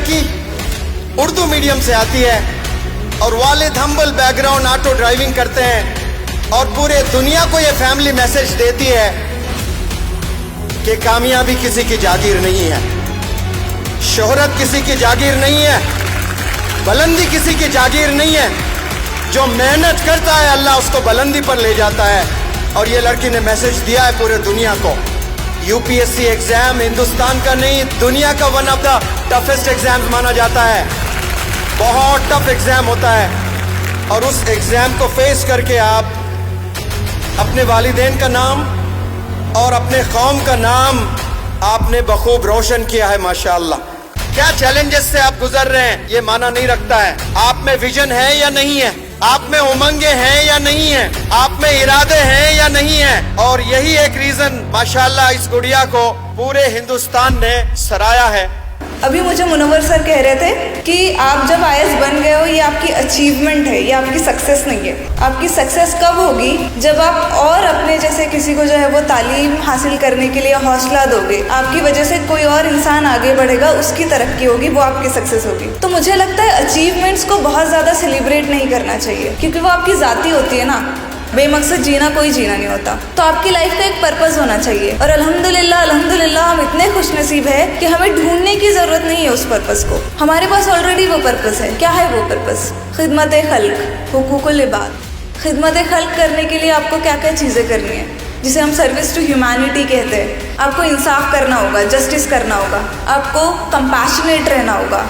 लड़की उर्दू मीडियम से आती है और वालिद हम्बल बैकग्राउंड ऑटो ड्राइविंग करते हैं और पूरे दुनिया को ये फैमिली मैसेज देती है कि कामयाबी किसी की जागीर नहीं है, शोहरत किसी की जागीर नहीं है, बुलंदी किसी की जागीर नहीं है। जो मेहनत करता है अल्लाह उसको बुलंदी पर ले जाता है। और ये लड़की ने मैसेज दिया है पूरे दुनिया को। यूपीएससी एग्जाम हिंदुस्तान का नहीं, दुनिया का one of the toughest exam माना जाता है। बहुत टफ एग्जाम होता है और उस एग्जाम को फेस करके आप अपने वालिदैन का नाम और अपने कौम का नाम आपने बखूब रोशन किया है माशाअल्लाह। क्या चैलेंजेस से आप गुजर रहे हैं ये माना नहीं रखता है। आप में विजन है या नहीं है, आप में उमंगे हैं या नहीं है, आप में इरादे हैं या नहीं है। और यही एक रीजन माशाअल्लाह इस गुड़िया को पूरे हिंदुस्तान ने सराहा है। अभी मुझे मुनव्वर सर कह रहे थे कि आप जब आईएएस बन गए हो ये आपकी अचीवमेंट है, ये आपकी सक्सेस नहीं है। आपकी सक्सेस कब होगी जब आप और अपने जैसे किसी को जो है वो तालीम हासिल करने के लिए हौसला दोगे, आपकी वजह से कोई और इंसान आगे बढ़ेगा, उसकी तरक्की होगी, वो आपकी सक्सेस होगी। तो मुझे लगता है अचीवमेंट्स को बहुत ज़्यादा सेलिब्रेट नहीं करना चाहिए क्योंकि वो आपकी ज़ाती होती है ना। बेमकसद जीना कोई जीना नहीं होता। तो आपकी लाइफ का एक पर्पस होना चाहिए और अल्हम्दुलिल्लाह हम इतने खुशनसीब है कि हमें ढूंढने की जरूरत नहीं है उस पर्पस को। हमारे पास ऑलरेडी वो पर्पस है। क्या है वो पर्पस? खिदमत खल्क, हुकूकुल इबाद। खिदमत खल्क करने के लिए आपको क्या क्या चीज़ें करनी है, जिसे हम सर्विस टू ह्यूमैनिटी कहते हैं। आपको इंसाफ करना होगा, जस्टिस करना होगा, आपको कंपैशनेट रहना होगा,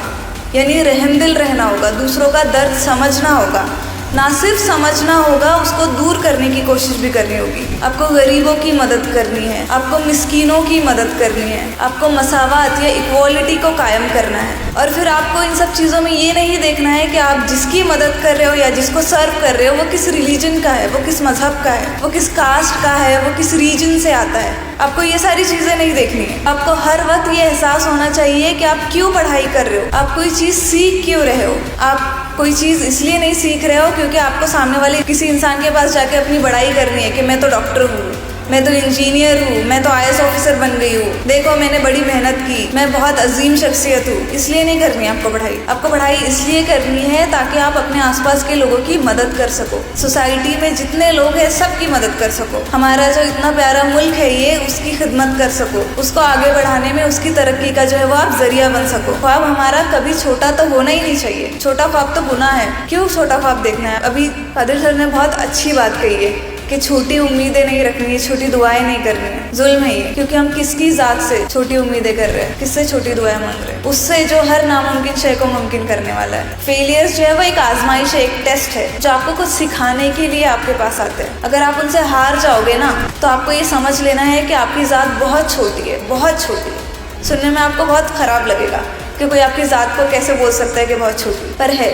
यानी रहमदिल रहना होगा, दूसरों का दर्द समझना होगा। ना सिर्फ समझना होगा, उसको दूर करने की कोशिश भी करनी होगी। आपको गरीबों की मदद करनी है, आपको मिस्कीनों की मदद करनी है, आपको मसावात या इक्वालिटी को कायम करना है। और फिर आपको इन सब चीज़ों में ये नहीं देखना है कि आप जिसकी मदद कर रहे हो या जिसको सर्व कर रहे हो वो किस रिलीजन का है, वो किस मजहब का है, वो किस कास्ट का है, वो किस रीजन से आता है। आपको ये सारी चीज़ें नहीं देखनी है। आपको हर वक्त ये एहसास होना चाहिए कि आप क्यों पढ़ाई कर रहे हो, आप कोई चीज़ सीख क्यों रहे हो। आप कोई चीज़ इसलिए नहीं सीख रहे हो क्योंकि आपको सामने वाले किसी इंसान के पास जाके अपनी बड़ाई करनी है कि मैं तो डॉक्टर हूँ, मैं तो इंजीनियर हूँ, मैं तो आईएएस ऑफिसर बन गई हूँ, देखो मैंने बड़ी मेहनत की, मैं बहुत अजीम शख्सियत हूँ। इसलिए नहीं करनी है आपको पढ़ाई। आपको पढ़ाई इसलिए करनी है ताकि आप अपने आसपास के लोगों की मदद कर सको, सोसाइटी में जितने लोग हैं सबकी मदद कर सको। हमारा जो इतना प्यारा मुल्क है ये, उसकी खिदमत कर सको, उसको आगे बढ़ाने में उसकी तरक्की का जो है वो आप जरिया बन सको। ख्वाब हमारा कभी छोटा तो होना ही नहीं चाहिए। छोटा ख्वाब तो गुनाह है। क्यों छोटा ख्वाब देखना है? अभी कादिर सर ने बहुत अच्छी बात कही है कि छोटी उम्मीदें नहीं रखनी है, छोटी दुआएं नहीं करनी है। जुल्म है ये, क्योंकि हम किसकी ज़ात से छोटी उम्मीदें कर रहे हैं, किससे छोटी दुआएं मांग रहे हैं? उससे जो हर नामुमकिन शय को मुमकिन करने वाला है। फेलियर्स जो है वो एक आजमाइश है, एक टेस्ट है जो आपको कुछ सिखाने के लिए आपके पास आते हैं। अगर आप उनसे हार जाओगे ना तो आपको ये समझ लेना है कि आपकी ज़ात बहुत छोटी है, बहुत छोटी है। सुनने में आपको बहुत ख़राब लगेगा कि कोई आपकी ज़ात को कैसे बोल सकता है कि बहुत छोटी, पर है,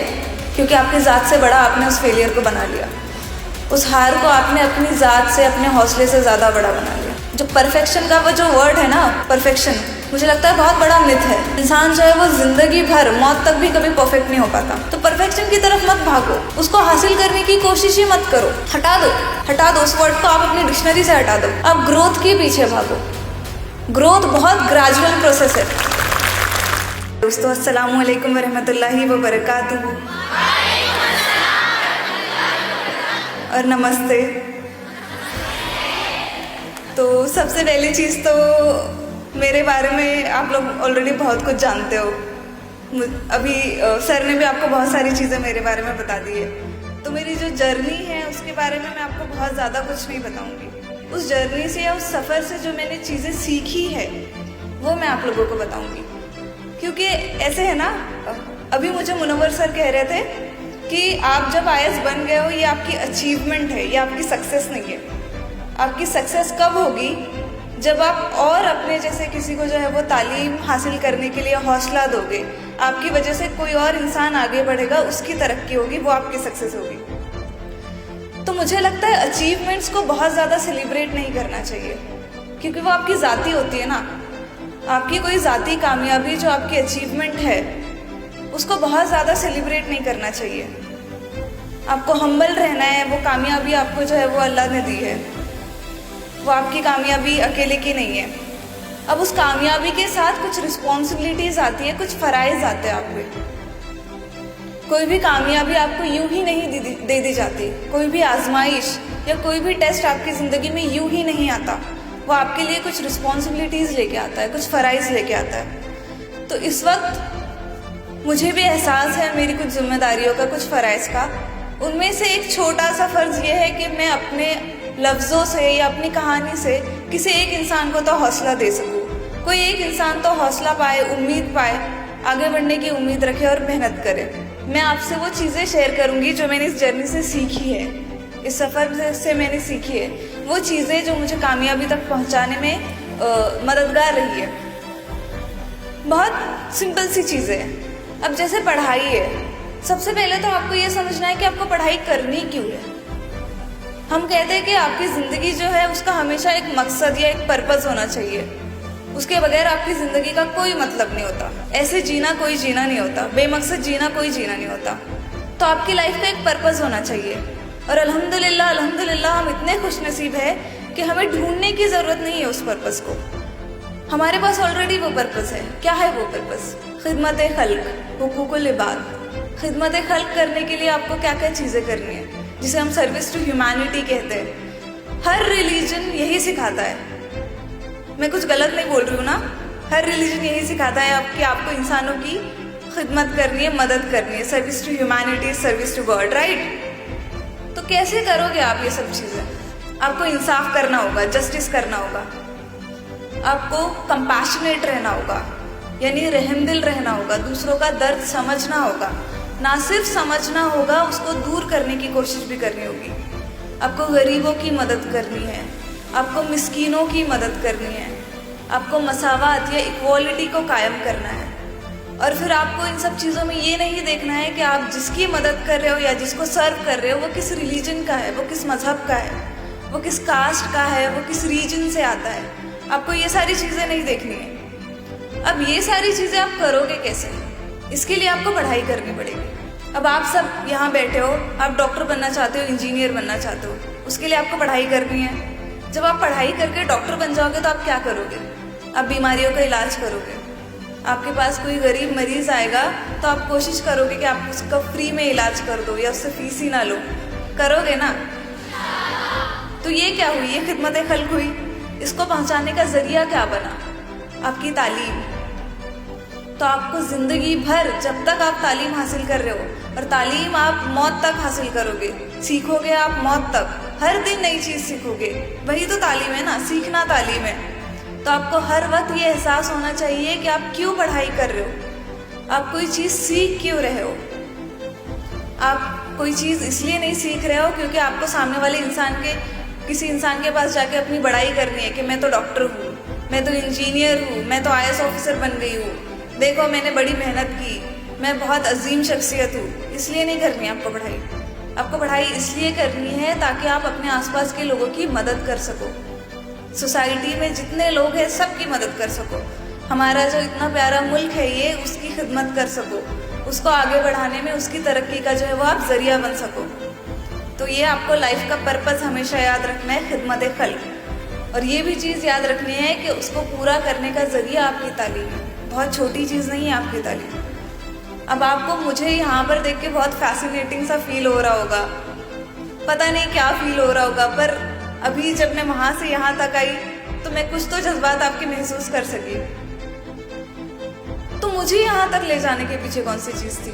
क्योंकि आपकी ज़ात से बड़ा आपने उस फेलियर को बना लिया। उस हार को आपने अपनी ज़ात से, अपने हौसले से ज़्यादा बड़ा बना लिया। जो परफेक्शन का वो जो वर्ड है ना, परफेक्शन, मुझे लगता है बहुत बड़ा मिथ है। इंसान जो है वो जिंदगी भर, मौत तक भी कभी परफेक्ट नहीं हो पाता। तो परफेक्शन की तरफ मत भागो, उसको हासिल करने की कोशिश ही मत करो। हटा दो उस वर्ड को, आप अपनी डिक्शनरी से हटा दो। आप ग्रोथ के पीछे भागो। ग्रोथ बहुत ग्रेजुअल प्रोसेस है। दोस्तों अस्सलामु अलैकुम वरहमतुल्लाहि वबरकातुहू और नमस्ते। तो सबसे पहली चीज़ तो मेरे बारे में आप लोग ऑलरेडी बहुत कुछ जानते हो। अभी सर ने भी आपको बहुत सारी चीज़ें मेरे बारे में बता दी है। तो मेरी जो जर्नी है उसके बारे में मैं आपको बहुत ज़्यादा कुछ नहीं बताऊंगी। उस जर्नी से या उस सफ़र से जो मैंने चीज़ें सीखी है वो मैं आप लोगों को बताऊंगी। क्योंकि ऐसे है ना, अभी मुझे मुनव्वर सर कह रहे थे कि आप जब आईएएस बन गए हो ये आपकी अचीवमेंट है, ये आपकी सक्सेस नहीं है। आपकी सक्सेस कब होगी जब आप और अपने जैसे किसी को जो है वो तालीम हासिल करने के लिए हौसला दोगे, आपकी वजह से कोई और इंसान आगे बढ़ेगा, उसकी तरक्की होगी, वो आपकी सक्सेस होगी। तो मुझे लगता है अचीवमेंट्स को बहुत ज़्यादा सेलिब्रेट नहीं करना चाहिए क्योंकि वो आपकी ज़ाती होती है ना। आपकी कोई ज़ाती कामयाबी जो आपकी अचीवमेंट है उसको बहुत ज़्यादा सेलिब्रेट नहीं करना चाहिए। आपको हम्बल रहना है। वो कामयाबी आपको जो है वो अल्लाह ने दी है, वो आपकी कामयाबी अकेले की नहीं है। अब उस कामयाबी के साथ कुछ रिस्पॉन्सिबिलिटीज आती है, कुछ फ़राइज़ आते हैं आप पे। कोई भी कामयाबी आपको यूं ही नहीं दे दी जाती। कोई भी आजमाइश या कोई भी टेस्ट आपकी ज़िंदगी में यूं ही नहीं आता। वो आपके लिए कुछ रिस्पॉन्सिबिलिटीज़ लेके आता है, कुछ फ़राइज़ लेके आता है। तो इस वक्त मुझे भी एहसास है मेरी कुछ जिम्मेदारियों का, कुछ फ़राइज़ का। उनमें से एक छोटा सा फ़र्ज़ ये है कि मैं अपने लफ्ज़ों से या अपनी कहानी से किसी एक इंसान को तो हौसला दे सकूँ। कोई एक इंसान तो हौसला पाए, उम्मीद पाए, आगे बढ़ने की उम्मीद रखे और मेहनत करे। मैं आपसे वो चीज़ें शेयर करूँगी जो मैंने इस जर्नी से सीखी है, इस सफ़र से मैंने सीखी है। वो चीज़ें जो मुझे कामयाबी तक पहुँचाने में मददगार रही है। बहुत सिंपल सी चीज़ें हैं। अब जैसे पढ़ाई है, सबसे पहले तो आपको ये समझना है कि आपको पढ़ाई करनी क्यों है। हम कहते हैं कि आपकी ज़िंदगी जो है उसका हमेशा एक मकसद या एक पर्पज़ होना चाहिए। उसके बगैर आपकी ज़िंदगी का कोई मतलब नहीं होता। ऐसे जीना कोई जीना नहीं होता, बेमकसद जीना कोई जीना नहीं होता। तो आपकी लाइफ का एक पर्पज़ होना चाहिए। और अल्हम्दुलिल्लाह अल्हम्दुलिल्लाह हम इतने खुशनसीब है कि हमें ढूंढने की ज़रूरत नहीं है उस पर्पज़ को। हमारे पास ऑलरेडी वो पर्पज़ है। क्या है वो पर्पज़? खिदमत खल्क, हुकूकुल इबाद। खिदमत खल्क करने के लिए आपको क्या क्या चीज़ें करनी है, जिसे हम सर्विस टू ह्यूमैनिटी कहते हैं। हर रिलीजन यही सिखाता है। मैं कुछ गलत नहीं बोल रही हूँ ना? हर रिलीजन यही सिखाता है कि आपको इंसानों की खिदमत करनी है, मदद करनी है। Service to humanity, service to God, right? तो कैसे करोगे आप ये सब चीज़ें? आपको इंसाफ करना होगा, जस्टिस करना होगा, आपको कंपैशनेट रहना होगा, यानी रहमदिल रहना होगा, दूसरों का दर्द समझना होगा। ना सिर्फ समझना होगा, उसको दूर करने की कोशिश भी करनी होगी। आपको गरीबों की मदद करनी है, आपको मिस्कीनों की मदद करनी है, आपको मसावात या इक्वालिटी को कायम करना है। और फिर आपको इन सब चीज़ों में ये नहीं देखना है कि आप जिसकी मदद कर रहे हो या जिसको सर्व कर रहे हो वो किस रिलीजन का है, वो किस मज़हब का है, वो किस कास्ट का है, वो किस रीजन से आता है। आपको ये सारी चीज़ें नहीं देखनी है। अब ये सारी चीज़ें आप करोगे कैसे? इसके लिए आपको पढ़ाई करनी पड़ेगी। अब आप सब यहाँ बैठे हो, आप डॉक्टर बनना चाहते हो, इंजीनियर बनना चाहते हो, उसके लिए आपको पढ़ाई करनी है। जब आप पढ़ाई करके डॉक्टर बन जाओगे तो आप क्या करोगे? आप बीमारियों का इलाज करोगे। आपके पास कोई गरीब मरीज आएगा तो आप कोशिश करोगे कि आप उसका फ्री में इलाज कर दो या उससे फीस ही ना लो, करोगे ना? तो ये क्या हुई? ये खिदमत खल्क हुई। इसको पहुंचाने का जरिया क्या बना? आपकी तालीम। तो आपको ज़िंदगी भर, जब तक आप तालीम हासिल कर रहे हो, और तालीम आप मौत तक हासिल करोगे, सीखोगे आप मौत तक, हर दिन नई चीज़ सीखोगे। वही तो तालीम है ना, सीखना तालीम है। तो आपको हर वक्त ये एहसास होना चाहिए कि आप क्यों पढ़ाई कर रहे हो, आप कोई चीज़ सीख क्यों रहे हो। आप कोई चीज़ इसलिए नहीं सीख रहे हो क्योंकि आपको सामने वाले किसी इंसान के पास जाके अपनी बड़ाई करनी है कि मैं तो डॉक्टर हूँ, मैं तो इंजीनियर हूँ, मैं तो IAS ऑफिसर बन गई हूँ, देखो मैंने बड़ी मेहनत की, मैं बहुत अजीम शख्सियत हूँ। इसलिए नहीं करनी आपको पढ़ाई। आपको पढ़ाई इसलिए करनी है ताकि आप अपने आसपास के लोगों की मदद कर सको, सोसाइटी में जितने लोग हैं सबकी मदद कर सको। हमारा जो इतना प्यारा मुल्क है ये, उसकी खिदमत कर सको, उसको आगे बढ़ाने में उसकी तरक्की का जो है वो आप जरिया बन सको। तो ये आपको लाइफ का पर्पस हमेशा याद रखना है, खिदमत खल्क। और ये भी चीज़ याद रखनी है कि उसको पूरा करने का जरिया आपकी तालीम है। बहुत छोटी चीज़ नहीं है आपकी तालीम। अब आपको मुझे यहाँ पर देख के बहुत फैसिनेटिंग सा फील हो रहा होगा, पता नहीं क्या फील हो रहा होगा, पर अभी जब मैं वहाँ से यहाँ तक आई तो मैं कुछ तो जज्बात आपके महसूस कर सकी। तो मुझे यहाँ तक ले जाने के पीछे कौन सी चीज़ थी?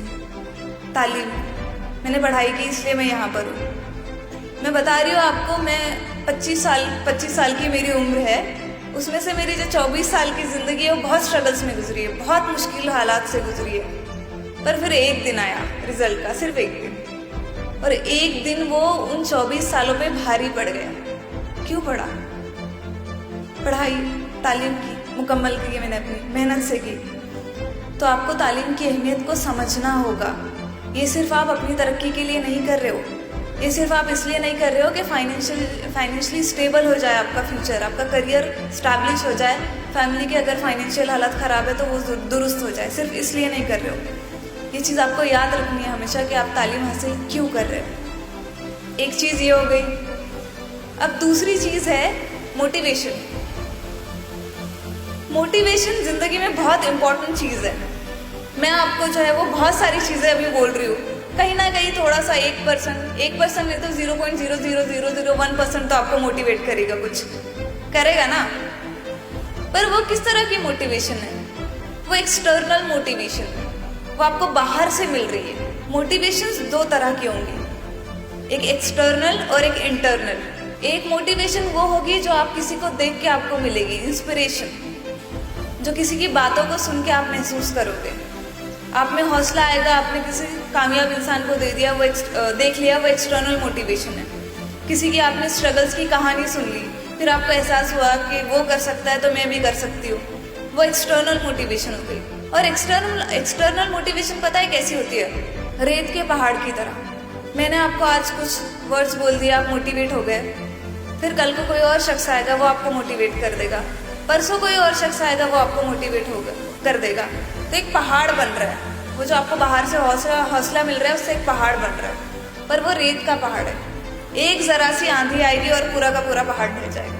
तालीम। मैंने पढ़ाई की इसलिए मैं यहाँ पर हूँ। मैं बता रही हूँ आपको, मैं 25 साल की मेरी उम्र है, उसमें से मेरी जो 24 साल की ज़िंदगी है वो बहुत स्ट्रगल्स में गुजरी है, बहुत मुश्किल हालात से गुजरी है। पर फिर एक दिन आया रिजल्ट का, सिर्फ एक दिन, और एक दिन वो उन 24 सालों पे भारी पड़ गया। क्यों पड़ा? पढ़ाई, तालीम की, मुकम्मल की मैंने, अपनी मेहनत से की। तो आपको तालीम की अहमियत को समझना होगा। ये सिर्फ आप अपनी तरक्की के लिए नहीं कर रहे हो, ये सिर्फ आप इसलिए नहीं कर रहे हो कि फाइनेंशियली स्टेबल हो जाए आपका फ्यूचर, आपका करियर स्टैब्लिश हो जाए, फैमिली के अगर फाइनेंशियल हालत ख़राब है तो वो दुरुस्त हो जाए, सिर्फ इसलिए नहीं कर रहे हो। ये चीज़ आपको याद रखनी है हमेशा कि आप तालीम हासिल क्यों कर रहे हो। एक चीज़ ये हो गई। अब दूसरी चीज़ है मोटिवेशन। मोटिवेशन जिंदगी में बहुत इंपॉर्टेंट चीज़ है। मैं आपको जो है वो बहुत सारी चीज़ें अभी बोल रही हूँ, कहीं ना कहीं थोड़ा सा 1% नहीं तो 0.00001% तो आपको मोटिवेट करेगा, कुछ करेगा ना। पर वो किस तरह की मोटिवेशन है? वो एक्सटर्नल मोटिवेशन है, वो आपको बाहर से मिल रही है। मोटिवेशंस दो तरह की होंगी, एक एक्सटर्नल और एक इंटरनल। एक मोटिवेशन वो होगी जो आप किसी को देख के आपको मिलेगी, इंस्पिरेशन, जो किसी की बातों को सुन के आप महसूस करोगे, आप में हौसला आएगा, आपने किसी कामयाब इंसान को दे दिया, वो देख लिया, वो एक्सटर्नल मोटिवेशन है। किसी की आपने स्ट्रगल्स की कहानी सुन ली, फिर आपको एहसास हुआ कि वो कर सकता है तो मैं भी कर सकती हूँ, वो एक्सटर्नल मोटिवेशन हो गई। और एक्सटर्नल मोटिवेशन पता है कैसी होती है? रेत के पहाड़ की तरह। मैंने आपको आज कुछ वर्ड्स बोल दिए, आप मोटिवेट हो गए, फिर कल को कोई और शख्स आएगा, वो आपको मोटिवेट कर देगा, परसों कोई और शख्स आएगा, वो आपको मोटिवेट कर देगा। तो एक पहाड़ बन रहा है, वो जो आपको बाहर से हौसला मिल रहा है उससे एक पहाड़ बन रहा है, पर वो रेत का पहाड़ है। एक जरा सी आंधी आएगी और पूरा का पूरा पहाड़ ढह जाएगा।